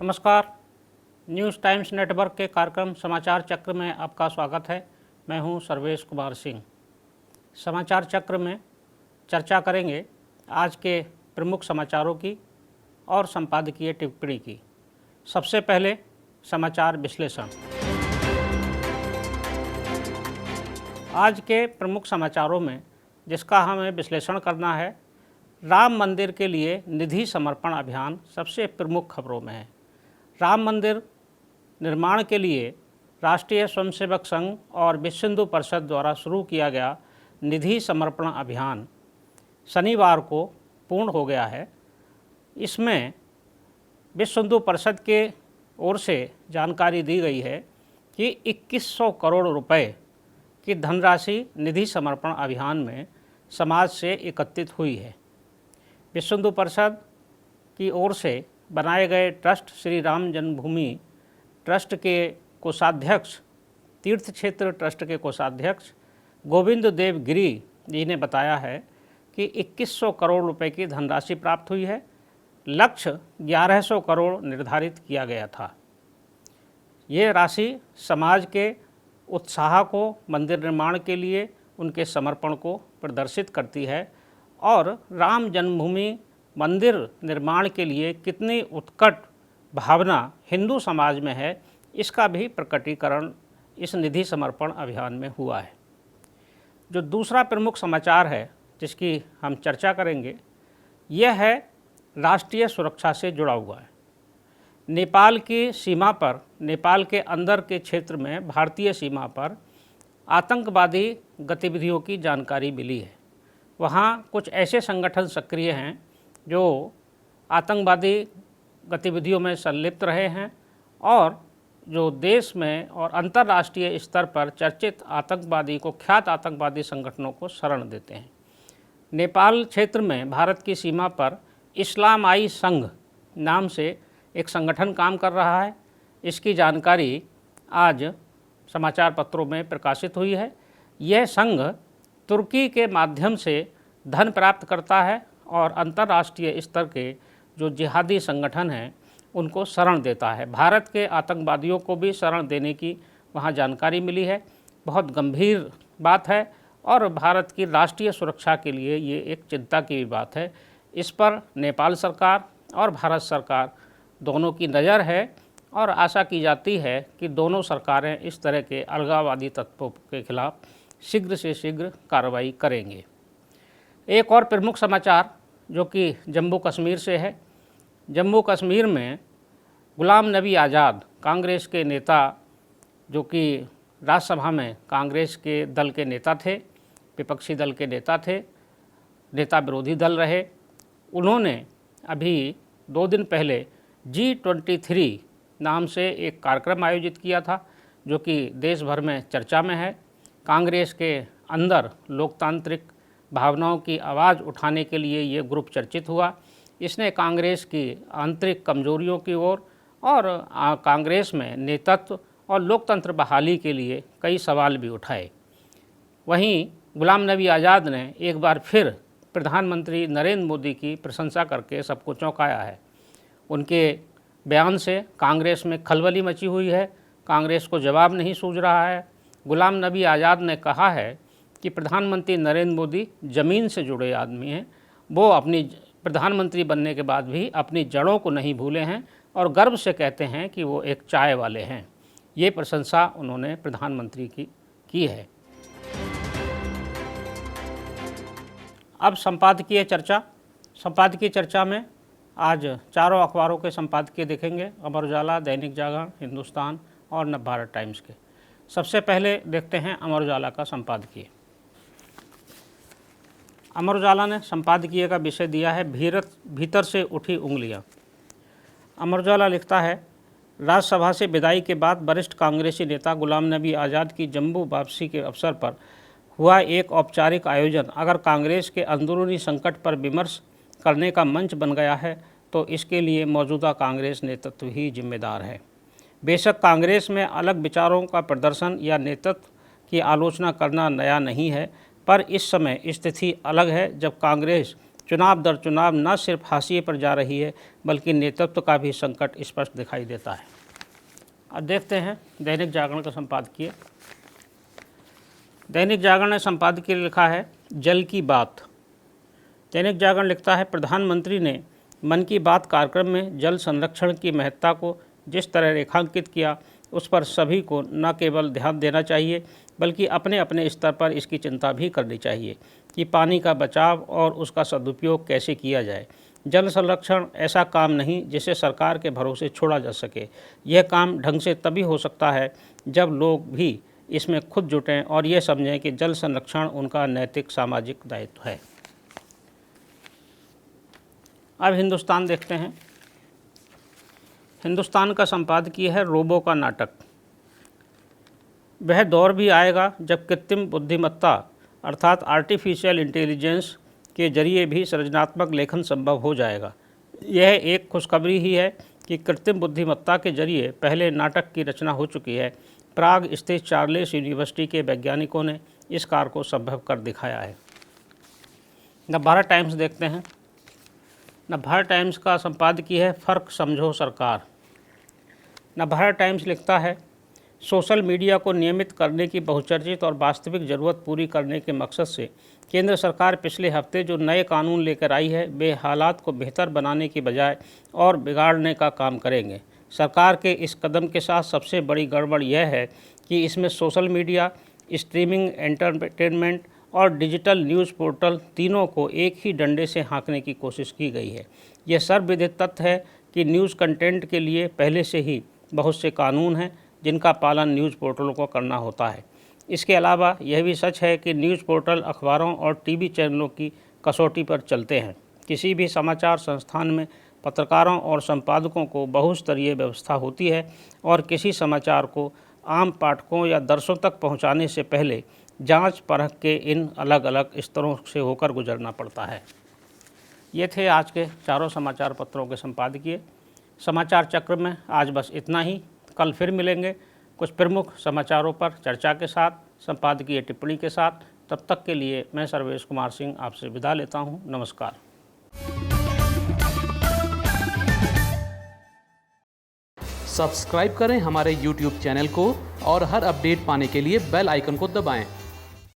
नमस्कार। News times network के कार्यक्रम समाचार चक्र में आपका स्वागत है। मैं हूं सर्वेश कुमार सिंह। समाचार चक्र में चर्चा करेंगे आज के प्रमुख समाचारों की और संपादकीय टिप्पणी की। सबसे पहले समाचार विश्लेषण। आज के प्रमुख समाचारों में जिसका हमें विश्लेषण करना है, राम मंदिर के लिए निधि समर्पण अभियान सबसे प्रमुख खबरों में है। राम मंदिर निर्माण के लिए राष्ट्रीय स्वयंसेवक संघ और विश्व हिंदू परिषद द्वारा शुरू किया गया निधि समर्पण अभियान शनिवार को पूर्ण हो गया है। इसमें विश्व हिंदू परिषद के ओर से जानकारी दी गई है कि 2100 करोड़ रुपए की धनराशि निधि समर्पण अभियान में समाज से एकत्रित हुई है। विश्व हिंदू परिषद की ओर से बनाए गए ट्रस्ट श्री राम जन्मभूमि ट्रस्ट के कोषाध्यक्ष, तीर्थ क्षेत्र ट्रस्ट के कोषाध्यक्ष गोविंद देव गिरी जी ने बताया है कि 2100 करोड़ रुपए की धनराशि प्राप्त हुई है। लक्ष्य 1100 करोड़ निर्धारित किया गया था। ये राशि समाज के उत्साह को मंदिर निर्माण के लिए उनके समर्पण को प्रदर्शित करती है और राम जन्मभूमि मंदिर निर्माण के लिए कितनी उत्कट भावना हिंदू समाज में है, इसका भी प्रकटीकरण इस निधि समर्पण अभियान में हुआ है। जो दूसरा प्रमुख समाचार है जिसकी हम चर्चा करेंगे, यह है राष्ट्रीय सुरक्षा से जुड़ा हुआ है। नेपाल की सीमा पर, नेपाल के अंदर के क्षेत्र में भारतीय सीमा पर आतंकवादी गतिविधियों की जानकारी मिली है। वहाँ कुछ ऐसे संगठन सक्रिय हैं जो आतंकवादी गतिविधियों में संलिप्त रहे हैं और जो देश में और अंतर्राष्ट्रीय स्तर पर चर्चित आतंकवादी को, ख्यात आतंकवादी संगठनों को शरण देते हैं। नेपाल क्षेत्र में भारत की सीमा पर इस्लामाई संघ नाम से एक संगठन काम कर रहा है। इसकी जानकारी आज समाचार पत्रों में प्रकाशित हुई है। यह संघ तुर्की के माध्यम से धन प्राप्त करता है और अंतर्राष्ट्रीय स्तर के जो जिहादी संगठन हैं उनको शरण देता है। भारत के आतंकवादियों को भी शरण देने की वहाँ जानकारी मिली है। बहुत गंभीर बात है और भारत की राष्ट्रीय सुरक्षा के लिए ये एक चिंता की भी बात है। इस पर नेपाल सरकार और भारत सरकार दोनों की नज़र है और आशा की जाती है कि दोनों सरकारें इस तरह के अलगाववादी तत्वों के खिलाफ शीघ्र से शीघ्र कार्रवाई करेंगे। एक और प्रमुख समाचार जो कि जम्मू कश्मीर से है। जम्मू कश्मीर में गुलाम नबी आज़ाद, कांग्रेस के नेता, जो कि राज्यसभा में कांग्रेस के दल के नेता थे, विपक्षी दल के नेता थे, नेता विरोधी दल रहे, उन्होंने अभी 2 दिन पहले G23 नाम से एक कार्यक्रम आयोजित किया था जो कि देश भर में चर्चा में है। कांग्रेस के अंदर लोकतांत्रिक भावनाओं की आवाज़ उठाने के लिए ये ग्रुप चर्चित हुआ। इसने कांग्रेस की आंतरिक कमजोरियों की ओर और कांग्रेस में नेतृत्व और लोकतंत्र बहाली के लिए कई सवाल भी उठाए। वहीं गुलाम नबी आज़ाद ने एक बार फिर प्रधानमंत्री नरेंद्र मोदी की प्रशंसा करके सबको चौंकाया है। उनके बयान से कांग्रेस में खलबली मची हुई है। कांग्रेस को जवाब नहीं सूझ रहा है। गुलाम नबी आज़ाद ने कहा है कि प्रधानमंत्री नरेंद्र मोदी ज़मीन से जुड़े आदमी हैं। वो अपनी प्रधानमंत्री बनने के बाद भी अपनी जड़ों को नहीं भूले हैं और गर्व से कहते हैं कि वो एक चाय वाले हैं। ये प्रशंसा उन्होंने प्रधानमंत्री की है। अब संपादकीय चर्चा। संपादकीय चर्चा में आज चारों अखबारों के संपादकीय देखेंगे, अमर उजाला, दैनिक जागरण, हिंदुस्तान और नवभारत टाइम्स के। सबसे पहले देखते हैं अमर उजाला का संपादकीय। अमर उजाला ने संपादकीय का विषय दिया है भीतर से उठी उंगलियां। अमर उजाला लिखता है, राज्यसभा से विदाई के बाद वरिष्ठ कांग्रेसी नेता गुलाम नबी आज़ाद की जम्मू वापसी के अवसर पर हुआ एक औपचारिक आयोजन अगर कांग्रेस के अंदरूनी संकट पर विमर्श करने का मंच बन गया है तो इसके लिए मौजूदा कांग्रेस नेतृत्व ही जिम्मेदार है। बेशक कांग्रेस में अलग विचारों का प्रदर्शन या नेतृत्व की आलोचना करना नया नहीं है, पर इस समय स्थिति अलग है जब कांग्रेस चुनाव दर चुनाव न सिर्फ हाशिए पर जा रही है बल्कि नेतृत्व का भी संकट स्पष्ट दिखाई देता है। अब देखते हैं दैनिक जागरण का संपादकीय। दैनिक जागरण ने संपादकीय लिखा है जल की बात। दैनिक जागरण लिखता है प्रधानमंत्री ने मन की बात कार्यक्रम में जल संरक्षण की महत्ता को जिस तरह रेखांकित किया, उस पर सभी को न केवल ध्यान देना चाहिए बल्कि अपने अपने स्तर पर इसकी चिंता भी करनी चाहिए कि पानी का बचाव और उसका सदुपयोग कैसे किया जाए। जल संरक्षण ऐसा काम नहीं जिसे सरकार के भरोसे छोड़ा जा सके। यह काम ढंग से तभी हो सकता है जब लोग भी इसमें खुद जुटें और ये समझें कि जल संरक्षण उनका नैतिक सामाजिक दायित्व है। अब हिंदुस्तान देखते हैं। हिंदुस्तान का संपादकीय है रोबो का नाटक। वह दौर भी आएगा जब कृत्रिम बुद्धिमत्ता अर्थात आर्टिफिशियल इंटेलिजेंस के जरिए भी सृजनात्मक लेखन संभव हो जाएगा। यह एक खुशखबरी ही है कि कृत्रिम बुद्धिमत्ता के जरिए पहले नाटक की रचना हो चुकी है। प्राग स्थित चार्ल्स यूनिवर्सिटी के वैज्ञानिकों ने इस कार्य को संभव कर दिखाया है। नवभारत टाइम्स देखते हैं। नवभारत टाइम्स का संपादकीय है फ़र्क समझो सरकार। नवभारत टाइम्स लिखता है सोशल मीडिया को नियमित करने की बहुचर्चित और वास्तविक ज़रूरत पूरी करने के मकसद से केंद्र सरकार पिछले हफ्ते जो नए कानून लेकर आई है वे हालात को बेहतर बनाने की बजाय और बिगाड़ने का काम करेंगे। सरकार के इस कदम के साथ सबसे बड़ी गड़बड़ यह है कि इसमें सोशल मीडिया, स्ट्रीमिंग एंटरटेनमेंट और डिजिटल न्यूज़ पोर्टल तीनों को एक ही डंडे से हाँकने की कोशिश की गई है। यह सर्वविदित तथ्य है कि न्यूज़ कंटेंट के लिए पहले से ही बहुत से कानून हैं जिनका पालन न्यूज़ पोर्टलों को करना होता है। इसके अलावा यह भी सच है कि न्यूज़ पोर्टल अखबारों और टीवी चैनलों की कसौटी पर चलते हैं। किसी भी समाचार संस्थान में पत्रकारों और संपादकों को बहुस्तरीय व्यवस्था होती है और किसी समाचार को आम पाठकों या दर्शकों तक पहुंचाने से पहले जांच परख के इन अलग अलग स्तरों से होकर गुजरना पड़ता है। ये थे आज के चारों समाचार पत्रों के संपादकीय। समाचार चक्र में आज बस इतना ही। कल फिर मिलेंगे कुछ प्रमुख समाचारों पर चर्चा के साथ, संपादकीय टिप्पणी के साथ। तब तक के लिए मैं सर्वेश कुमार सिंह आपसे विदा लेता हूँ। नमस्कार। सब्सक्राइब करें हमारे YouTube चैनल को और हर अपडेट पाने के लिए बेल आइकन को दबाएं।